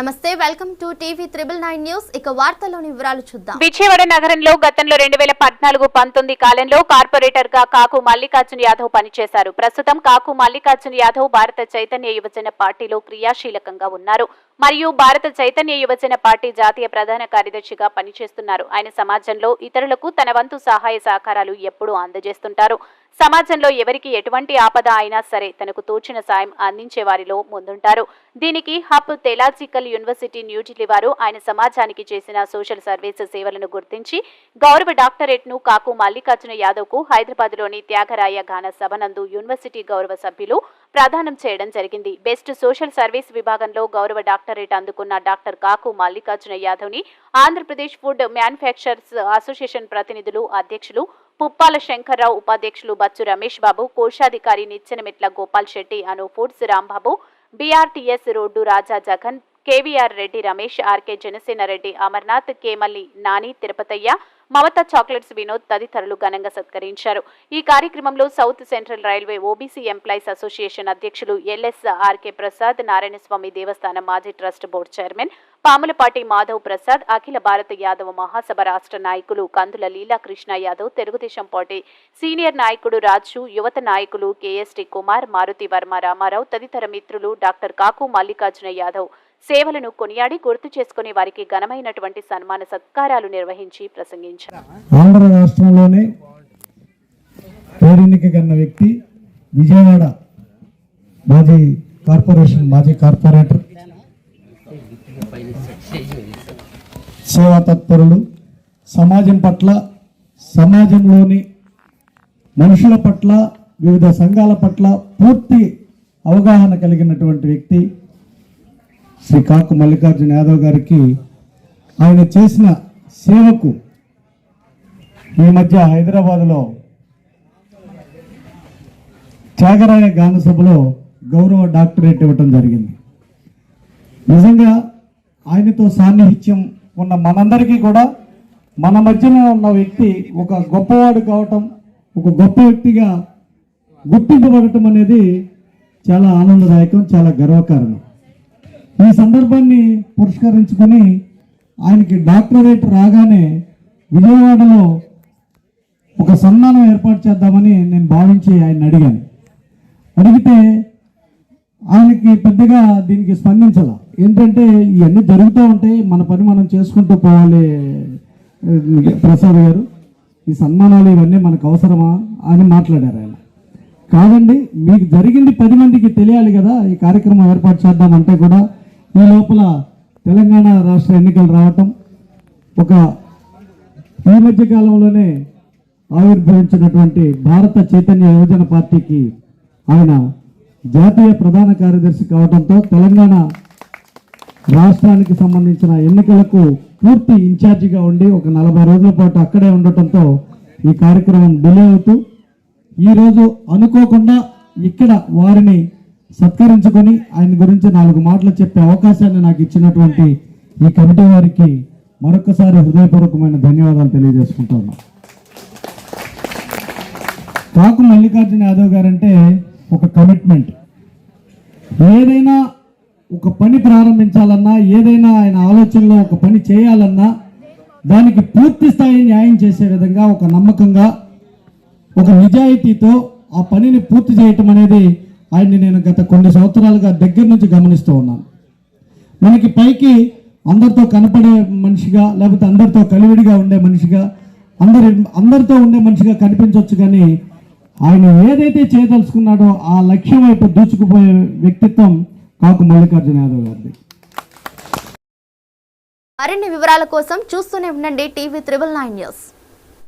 నమస్తే welcome to TV 999 news. ఇక వార్తల్లోని వివరాలు చూద్దాం. విజయవాడ నగరంలో గతంలో 2014-19 కాలంలో కార్పొరేటర్ గా కాకు మల్లికార్జున యాదవ్ పనిచేశారు. ప్రస్తుతం కాకు మల్లికార్జున యాదవ్ భారత చైతన్య యువజన పార్టీలో క్రియాశీలకంగా ఉన్నారు మరియు భారత చైతన్య యువజన పార్టీ జాతీయ ప్రధాన కార్యదర్శిగా పనిచేస్తున్నారు. ఆయన సమాజంలో ఇతరులకు తన వంతు సహాయ సహకారాలు ఎప్పుడూ అందజేస్తుంటారు. సమాజంలో ఎవరికి ఎటువంటి ఆపద అయినా సరే తనకు తోచిన సాయం అందించే వారిలో ముందుంటారు. దీనికి హబ్ థెలాజికల్ యూనివర్సిటీ న్యూఢిల్లీ వారు ఆయన సమాజానికి చేసిన సోషల్ సర్వీస్ సేవలను గుర్తించి గౌరవ డాక్టరేట్ ను కాకు మల్లికార్జున యాదవ్ కు హైదరాబాద్ లోని త్యాగరాయ గాన సభనందు యూనివర్సిటీ గౌరవ సభ్యులు ప్రదానం చేయడం జరిగింది. బెస్ట్ సోషల్ సర్వీస్ విభాగంలో గౌరవ డాక్టరేట్ అందుకున్న డాక్టర్ కాకు మల్లికార్జున యాదవ్ ని ఆంధ్రప్రదేశ్ ఫుడ్ మ్యానుఫ్యాక్చరర్స్ అసోసియేషన్ ప్రతినిధులు అధ్యక్షులు పుప్పాల శంకర్రావు, ఉపాధ్యక్షులు బచ్చు రమేష్ బాబు, కోశాధికారి Nichchenametla Gopal Shetty, Anu foods Rambabu, BRTS road Raja Jagan, KVR Reddy Ramesh, RK Janasena Reddy Amarnath, కేమల్లి నాని, తిరుపతయ్య, మమతా చాక్లెట్స్ వినోద్ తదితరులు ఘనంగా సత్కరించారు. ఈ కార్యక్రమంలో south central railway OBC employees association అధ్యక్షులు ఎల్ఎస్ ఆర్కే ప్రసాద్, నారాయణస్వామి దేవస్థానం మాజీ trust board chairman Pamulapati Madhav Prasad, Akhila Bharata Yadava Mahasabha రాష్ట్ర నాయకులు కందుల లీలాకృష్ణ యాదవ్, తెలుగుదేశం పార్టీ సీనియర్ నాయకుడు రాజు, యువత నాయకులు కేఎస్టీ కుమార్, మారుతి వర్మ రామారావు తదితర మిత్రులు డాక్టర్ కాకు మల్లికార్జున యాదవ్ సేవలను కొనియాడి గుర్తు చేసుకుని వారికి ఘనమైనటువంటి సన్మాన సత్కారాలు నిర్వహించి ప్రసంగించారు. ఆంధ్ర రాష్ట్రంలోనే పేరెన్నికగన్న వ్యక్తి, విజయవాడ మాజీ కార్పొరేటర్, సేవా తత్పరులు, సమాజం పట్ల, సమాజంలోని మనుషుల పట్ల, వివిధ సంఘాల పట్ల పూర్తి అవగాహన కలిగినటువంటి వ్యక్తి శ్రీ కాకు మల్లికార్జున యాదవ్ గారికి ఆయన చేసిన సేవకు ఈ మధ్య హైదరాబాద్లో త్యాగరాయ గాన సభలో గౌరవ డాక్టరేట్ ఇవ్వటం జరిగింది. నిజంగా ఆయనతో సాన్నిహిత్యం ఉన్న మనందరికీ కూడా మన మధ్యలో ఉన్న వ్యక్తి ఒక గొప్పవాడు కావటం, ఒక గొప్ప వ్యక్తిగా గుర్తింపబడటం అనేది చాలా ఆనందదాయకం, చాలా గర్వకారణం. ఈ సందర్భాన్ని పురస్కరించుకొని ఆయనకి డాక్టరేట్ రాగానే విజయవాడలో ఒక సన్మానం ఏర్పాటు చేద్దామని నేను భావించి ఆయన అడిగితే ఆయనకి పెద్దగా దీనికి స్పందించాల. ఏంటంటే ఇవన్నీ జరుగుతూ ఉంటాయి, మన పని మనం చేసుకుంటూ పోవాలి ప్రసాద్ గారు, ఈ సన్మానాలు ఇవన్నీ మనకు అవసరమా అని మాట్లాడారు ఆయన. కాదండి, మీకు జరిగింది 10 మందికి తెలియాలి కదా, ఈ కార్యక్రమం ఏర్పాటు చేద్దామంటే కూడా ఈ లోపల తెలంగాణ రాష్ట్ర ఎన్నికలు రావటం, ఈ మధ్య కాలంలోనే ఆవిర్భవించినటువంటి భారత చైతన్య యువజన పార్టీకి ఆయన జాతీయ ప్రధాన కార్యదర్శి కావడంతో తెలంగాణ రాష్ట్రానికి సంబంధించిన ఎన్నికలకు పూర్తి ఇన్ఛార్జిగా ఉండి ఒక 40 రోజుల పాటు అక్కడే ఉండటంతో ఈ కార్యక్రమం డిలే అవుతూ ఈరోజు అనుకోకుండా ఇక్కడ వారిని సత్కరించుకొని ఆయన గురించి 4 మాటలు చెప్పే అవకాశాన్ని నాకు ఇచ్చినటువంటి ఈ కమిటీ వారికి మరొకసారి హృదయపూర్వకమైన ధన్యవాదాలు తెలియజేసుకుంటున్నాను. కాకు మల్లికార్జున యాదవ్ గారంటే ఒక కమిట్మెంట్. ఏదైనా ఒక పని ప్రారంభించాలన్నా, ఏదైనా ఆయన ఆలోచనలో ఒక పని చేయాలన్నా దానికి పూర్తి స్థాయి న్యాయం చేసే విధంగా ఒక నమ్మకంగా, ఒక నిజాయితీతో ఆ పనిని పూర్తి చేయటం అనేది ఆయన్ని నేను గత కొన్ని సంవత్సరాలుగా దగ్గర నుంచి గమనిస్తూ ఉన్నాను. మనకి పైకి అందరితో కనపడే మనిషిగా, లేకపోతే అందరితో కలివిడిగా ఉండే మనిషిగా, అందరితో ఉండే మనిషిగా కనిపించవచ్చు, కానీ ఆయన ఏదైతే చేయదలుచుకున్నాడో ఆ లక్ష్యం వైపు దూచుకుపోయే వ్యక్తిత్వం కాకు మల్లికార్జున యాదవ్ గారిది. మరిన్ని వివరాల కోసం చూస్తూనే ఉండండి టీవీ 999 న్యూస్.